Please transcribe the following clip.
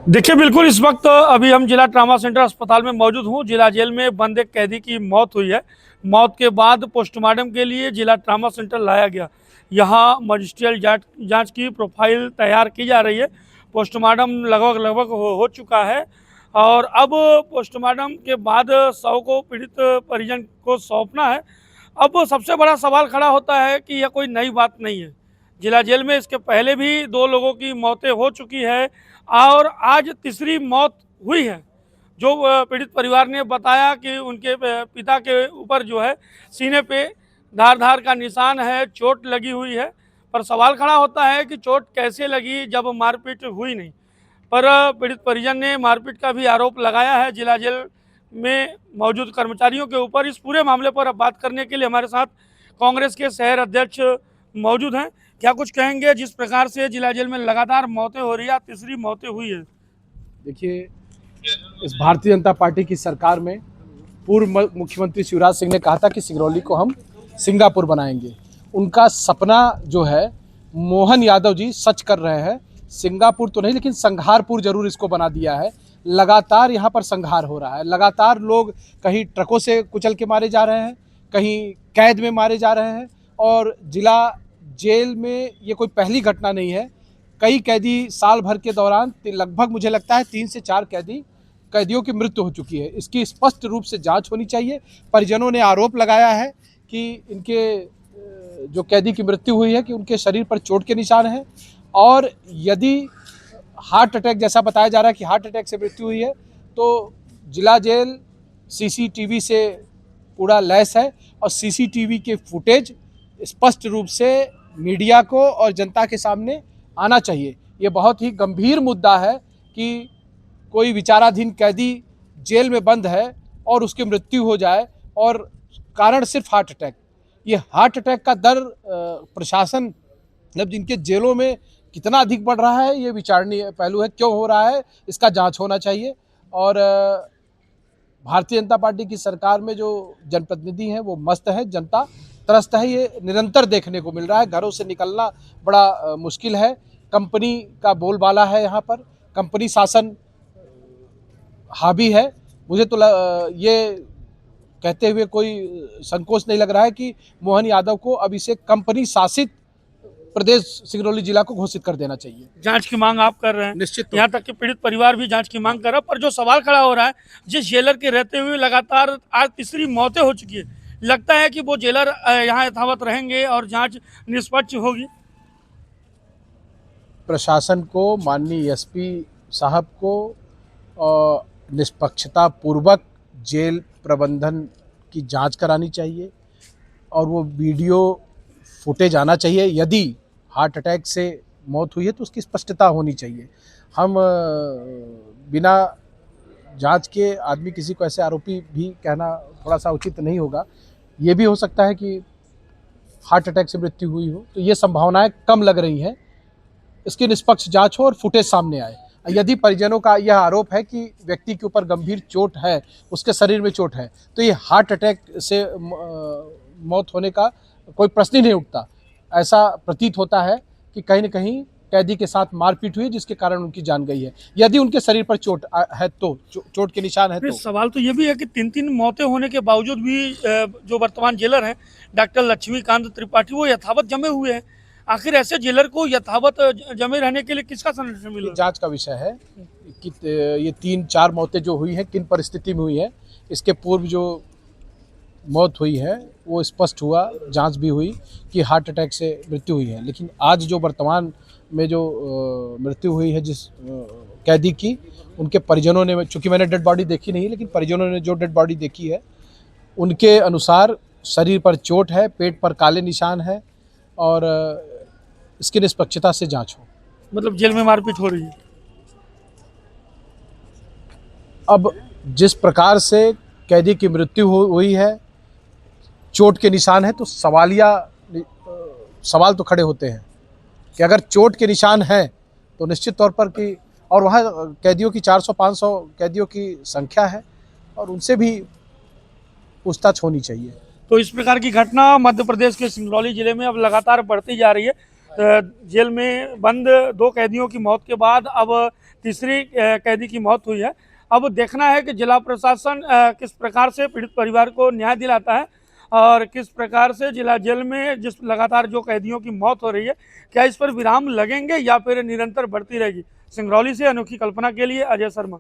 देखिए, बिल्कुल इस वक्त अभी हम जिला ट्रामा सेंटर अस्पताल में मौजूद हूँ। जिला जेल में बंद एक कैदी की मौत हुई है। मौत के बाद पोस्टमार्टम के लिए जिला ट्रामा सेंटर लाया गया। यहाँ मजिस्ट्रियल जांच की प्रोफाइल तैयार की जा रही है। पोस्टमार्टम लगभग हो चुका है और अब पोस्टमार्टम के बाद शव को पीड़ित परिजन को सौंपना है। अब सबसे बड़ा सवाल खड़ा होता है कि यह कोई नई बात नहीं है। जिला जेल में इसके पहले भी 2 लोगों की मौतें हो चुकी है और आज तीसरी मौत हुई है। जो पीड़ित परिवार ने बताया कि उनके पिता के ऊपर जो है सीने पे धार का निशान है, चोट लगी हुई है। पर सवाल खड़ा होता है कि चोट कैसे लगी जब मारपीट हुई नहीं। पर पीड़ित परिजन ने मारपीट का भी आरोप लगाया है जिला जेल में मौजूद कर्मचारियों के ऊपर। इस पूरे मामले पर अब बात करने के लिए हमारे साथ कांग्रेस के शहर अध्यक्ष मौजूद हैं। क्या कुछ कहेंगे जिस प्रकार से जिला जेल में लगातार मौतें हो रही है, तीसरी मौतें हुई है? देखिए, इस भारतीय जनता पार्टी की सरकार में पूर्व मुख्यमंत्री शिवराज सिंह ने कहा था कि सिंगरौली को हम सिंगापुर बनाएंगे। उनका सपना जो है मोहन यादव जी सच कर रहे हैं। सिंगापुर तो नहीं, लेकिन संघारपुर जरूर इसको बना दिया है। लगातार यहाँ पर संघार हो रहा है। लगातार लोग कहीं ट्रकों से कुचल के मारे जा रहे हैं, कहीं कैद में मारे जा रहे हैं। और जिला जेल में ये कोई पहली घटना नहीं है। कई कैदी साल भर के दौरान लगभग मुझे लगता है 3 से 4 कैदियों की मृत्यु हो चुकी है। इसकी स्पष्ट रूप से जांच होनी चाहिए। परिजनों ने आरोप लगाया है कि इनके जो कैदी की मृत्यु हुई है कि उनके शरीर पर चोट के निशान हैं, और यदि हार्ट अटैक जैसा बताया जा रहा है कि हार्ट अटैक से मृत्यु हुई है, तो जिला जेल सीसीटीवी से पूरा लैस है और सीसीटीवी के फुटेज स्पष्ट रूप से मीडिया को और जनता के सामने आना चाहिए। ये बहुत ही गंभीर मुद्दा है कि कोई विचाराधीन कैदी जेल में बंद है और उसकी मृत्यु हो जाए और कारण सिर्फ हार्ट अटैक। ये हार्ट अटैक का दर प्रशासन मतलब जिनके जेलों में कितना अधिक बढ़ रहा है, ये विचारणीय पहलू है। क्यों हो रहा है, इसका जांच होना चाहिए। और भारतीय जनता पार्टी की सरकार में जो जनप्रतिनिधि हैं वो मस्त है, जनता त्रस्त है। ये निरंतर देखने को मिल रहा है। घरों से निकलना बड़ा मुश्किल है। कंपनी का बोलबाला है यहाँ पर, कंपनी शासन हावी है। मुझे तो ये कहते हुए कोई संकोच नहीं लग रहा है कि मोहन यादव को अब इसे कंपनी शासित प्रदेश सिंगरौली जिला को घोषित कर देना चाहिए। जांच की मांग आप कर रहे हैं? निश्चित। यहाँ तक कि पीड़ित परिवार भी जांच की मांग कर रहा है। पर जो सवाल खड़ा हो रहा है, जिस जेलर के रहते हुए लगातार आज तीसरी मौतें हो चुकी है, लगता है कि वो जेलर यहाँ यथावत रहेंगे और जांच निष्पक्ष होगी? प्रशासन को, माननीय एसपी साहब को निष्पक्षता पूर्वक जेल प्रबंधन की जांच करानी चाहिए और वो वीडियो फुटेज आना चाहिए। यदि हार्ट अटैक से मौत हुई है तो उसकी स्पष्टता होनी चाहिए। हम बिना जांच के आदमी किसी को ऐसे आरोपी भी कहना थोड़ा सा उचित नहीं होगा। ये भी हो सकता है कि हार्ट अटैक से मृत्यु हुई हो, तो ये संभावनाएं कम लग रही हैं। इसकी निष्पक्ष जांच हो और फुटेज सामने आए। यदि परिजनों का यह आरोप है कि व्यक्ति के ऊपर गंभीर चोट है, उसके शरीर में चोट है, तो ये हार्ट अटैक से मौत होने का कोई प्रश्न ही नहीं उठता। ऐसा प्रतीत होता है कि कहीं न कहीं कैदी के साथ मारपीट हुई जिसके कारण उनकी जान गई है। यदि उनके शरीर पर चोट है तो चोट के निशान है तो। सवाल तो ये भी है कि 3 मौतें होने के बावजूद भी जो वर्तमान जेलर हैं डॉक्टर लक्ष्मीकांत त्रिपाठी, वो यथावत जमे हुए हैं। आखिर ऐसे जेलर को यथावत जमे रहने के लिए किसका संरक्षण मिला? जांच का विषय है कि ये 3-4 मौतें जो हुई हैं किन परिस्थिति में हुई है। इसके पूर्व जो मौत हुई है वो स्पष्ट हुआ, जांच भी हुई कि हार्ट अटैक से मृत्यु हुई है। लेकिन आज जो वर्तमान में जो मृत्यु हुई है जिस कैदी की, उनके परिजनों ने, चूँकि मैंने डेड बॉडी देखी नहीं, लेकिन परिजनों ने जो डेड बॉडी देखी है उनके अनुसार शरीर पर चोट है, पेट पर काले निशान है और इसकी निष्पक्षता से जांच हो। मतलब जेल में मारपीट हो रही है? अब जिस प्रकार से कैदी की मृत्यु हुई है, चोट के निशान है, तो सवाल तो खड़े होते हैं कि अगर चोट के निशान हैं तो निश्चित तौर पर कि, और वहाँ कैदियों की 400-500 कैदियों की संख्या है और उनसे भी पूछताछ होनी चाहिए। तो इस प्रकार की घटना मध्य प्रदेश के सिंगरौली जिले में अब लगातार बढ़ती जा रही है। जेल में बंद 2 कैदियों की मौत के बाद अब तीसरी कैदी की मौत हुई है। अब देखना है कि जिला प्रशासन किस प्रकार से पीड़ित परिवार को न्याय दिलाता है और किस प्रकार से जिला जेल में जिस लगातार जो कैदियों की मौत हो रही है, क्या इस पर विराम लगेंगे या फिर निरंतर बढ़ती रहेगी। सिंगरौली से अनोखी कल्पना के लिए अजय शर्मा।